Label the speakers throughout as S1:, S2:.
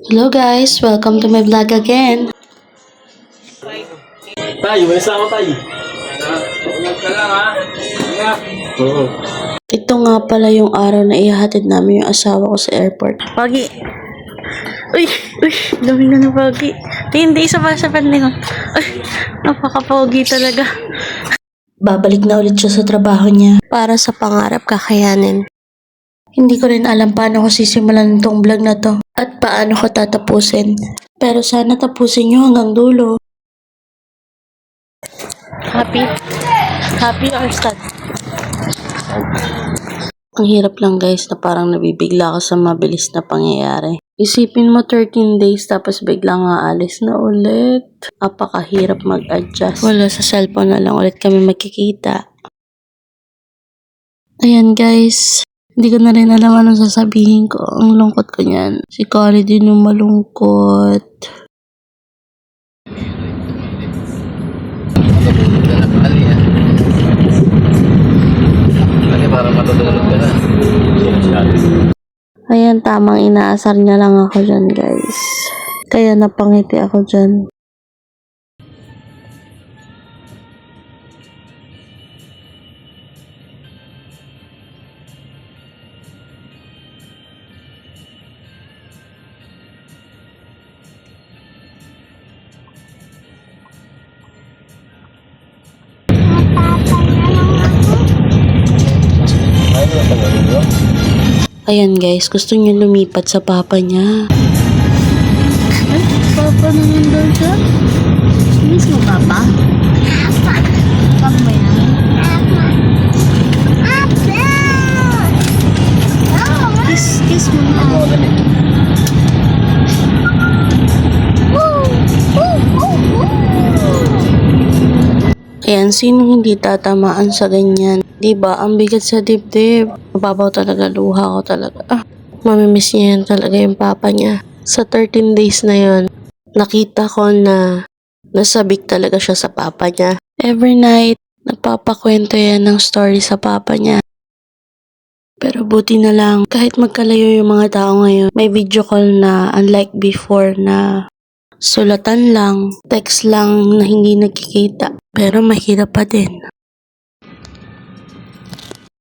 S1: Hello guys, welcome to my vlog again.
S2: Tayo, may sama tayo. Ingat ka lang ha. Ingat. Oo.
S1: Ito nga pala yung araw na ihahatid namin yung asawa ko sa airport.
S3: Pogi. Uy, dami na ng pogi. Hindi, isa pa sa panding. Uy, napaka-pogi talaga.
S1: Babalik na ulit siya sa trabaho niya para sa pangarap kakayanin. Hindi ko rin alam paano ko sisimulan itong vlog na to at paano ko tatapusin. Pero sana tapusin nyo hanggang dulo.
S3: Happy? Happy or sad?
S1: Ang hirap lang guys na parang nabibigla ka sa mabilis na pangyayari. Isipin mo 13 days tapos biglang aalis na ulit. Apakahirap mag-adjust. Wala, sa cellphone na lang ulit kami magkikita. Ayan guys, hindi ko na rin alam anong sasabihin ko. Ang lungkot ko niyan. Si Kali din yung malungkot.
S2: Matutulog ka na kali ha. Kasi parang matutulog ka na.
S1: Ayan, tamang inaasar niya lang ako dyan guys. Kaya napangiti ako dyan. Ayan guys, gusto niya lumipat sa papa niya.
S3: Ay, papa naman daw siya. Miss mo, papa? Papa mo yan? Kiss mo na.
S1: Ayan, sino hindi tatamaan sa ganyan? Diba? Ang bigat sa dibdib. Mababaw talaga, luha ko talaga. Mamimiss niya yan talaga yung papa niya. Sa 13 days na yon, nakita ko na nasabik talaga siya sa papa niya. Every night, nagpapakwento yan ng story sa papa niya. Pero buti na lang, kahit magkalayo yung mga tao ngayon, may video call na unlike before na sulatan lang, text lang na hindi nagkikita. Pero mahirap pa din.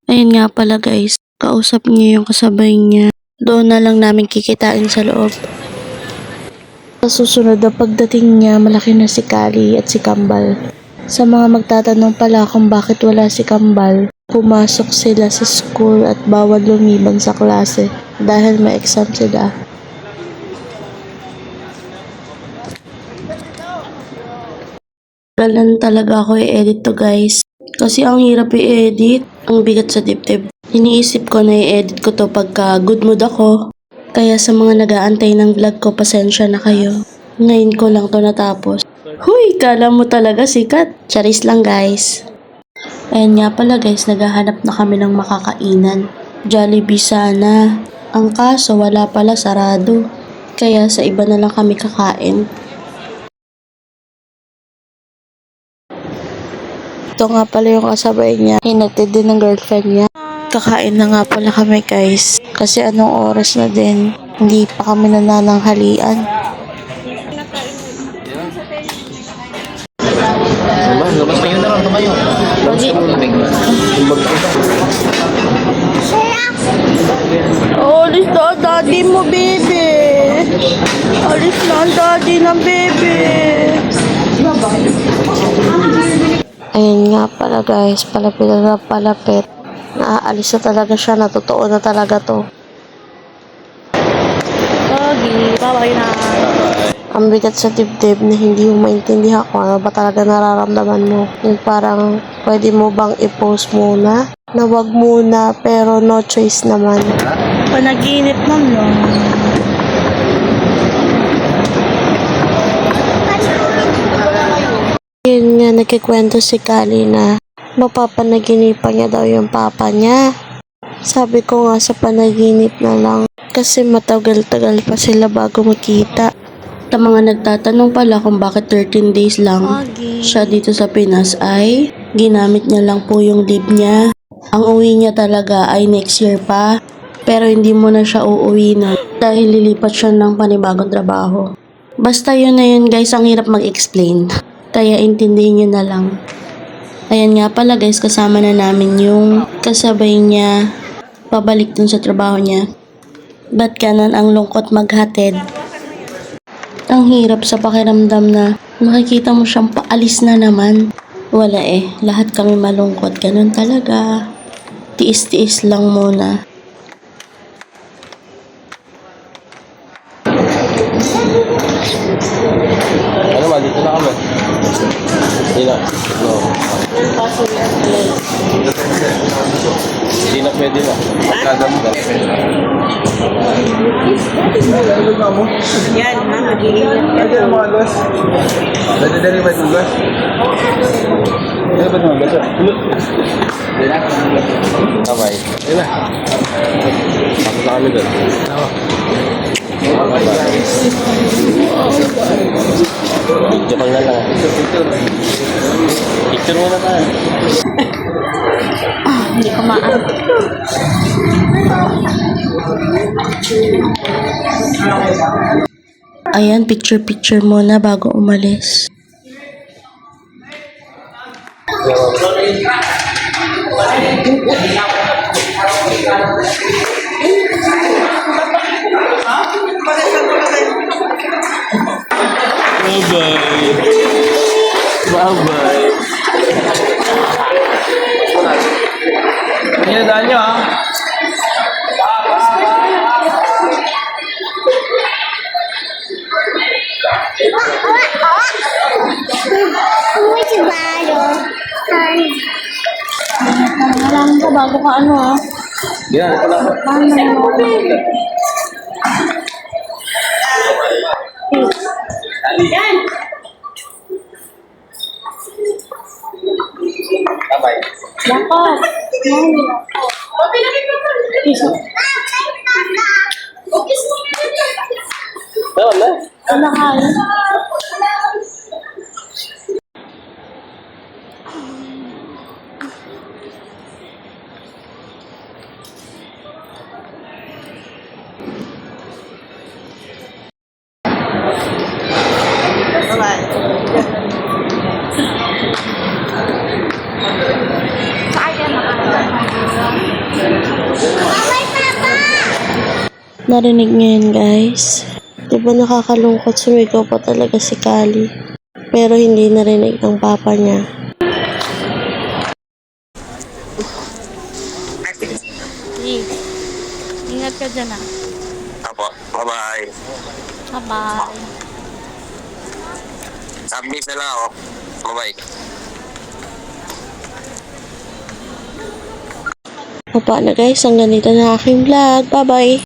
S1: Ayun nga pala guys, kausap niya yung kasabay niya. Doon na lang namin kikitain sa loob. Sa susunod na pagdating niya, malaki na si Kali at si Kambal. Sa mga magtatanong pala kung bakit wala si Kambal, pumasok sila sa school at bawal lumiban sa klase dahil may exam sila. Wala talaga ako i-edit to guys. Kasi ang hirap i-edit, ang bigat sa dibdib. Iniisip ko na i-edit ko to pagka good mood ako. Kaya sa mga nag-aantay ng vlog ko, pasensya na kayo. Ngayon ko lang to natapos. Huy, kala mo talaga sikat. Charis lang guys. Ayan nga pala guys, naghahanap na kami ng makakainan. Jollibee sana. Ang kaso wala pala, sarado. Kaya sa iba na lang kami kakain. Ito nga pala yung kasabay niya. Hinatid din ng girlfriend niya. Kakain na nga pala kami guys. Kasi anong oras na din. Hindi pa kami nanananghalian.
S2: Labas tayo na lang, tumayo.
S3: Pogi.
S1: Alis na ang daddy mo, baby. Alis na ang daddy ng baby. Ayun nga pala guys, palapit na palapit. Naaalis na talaga siya, natotoo na talaga to.
S3: Pogi. Bye-bye na.
S1: Ang bigat sa dibdib na hindi mo maintindihan kung ano ba talaga nararamdaman mo. Yung parang pwede mo bang i-post muna? Na wag muna pero no choice naman.
S3: Panaginip mo, no?
S1: Yun nga, nagkikwento si Kali na mapapanaginipan niya daw yung papa niya. Sabi ko nga sa panaginip na lang kasi matagal-tagal pa sila bago makita. Sa mga nagtatanong pala kung bakit 13 days lang siya dito sa Pinas ay ginamit niya lang po yung leave niya. Ang uwi niya talaga ay next year pa. Pero hindi mo na siya uuwi na dahil lilipat siya ng panibagong trabaho. Basta yun na yun guys, ang hirap mag-explain. Kaya intindihin nyo na lang. Ayan nga pala guys, kasama na namin yung kasabay niya pabalik dun sa trabaho niya. Ba't ganon ang lungkot maghatid? Ang hirap sa pakiramdam na makikita mo siyang paalis na naman. Wala eh, lahat kami malungkot, ganon talaga. Tiis-tiis lang muna.
S2: Ano ba, dito na kami. Hindi na. No. Hindi na pwede na. Pagkadamdam.
S3: Yan, ha? Mag-iingat ka.
S2: Pwede na mga gas. Pwede na rin ba yung gas? Pwede ba naman gas? Pwede na. Bye-bye. Pwede na. Tapos na kami doon. Bye-bye. Video call na lang. Picture muna tayo.
S3: Hindi ko maan.
S1: Ayan, picture-picture muna bago umalis.
S2: Bye-bye. Bye-bye. Ano daan nyo, ha?
S3: Alam ko bago ka ano ha.
S2: Yan, ito lang. Bye-bye.
S3: Lako.
S2: Tama na.
S3: Ano ka?
S1: Narinig niyo yun guys? Diba nakakalungkot, sumigaw pa talaga si Kali. Pero hindi narinig ng papa niya.
S3: Ingat ka dyan ah.
S4: Apo, bye-bye.
S3: Bye-bye.
S4: Submit na lang ako. Bye-bye.
S1: O paano guys, hanggang dito na aking vlog. Bye bye!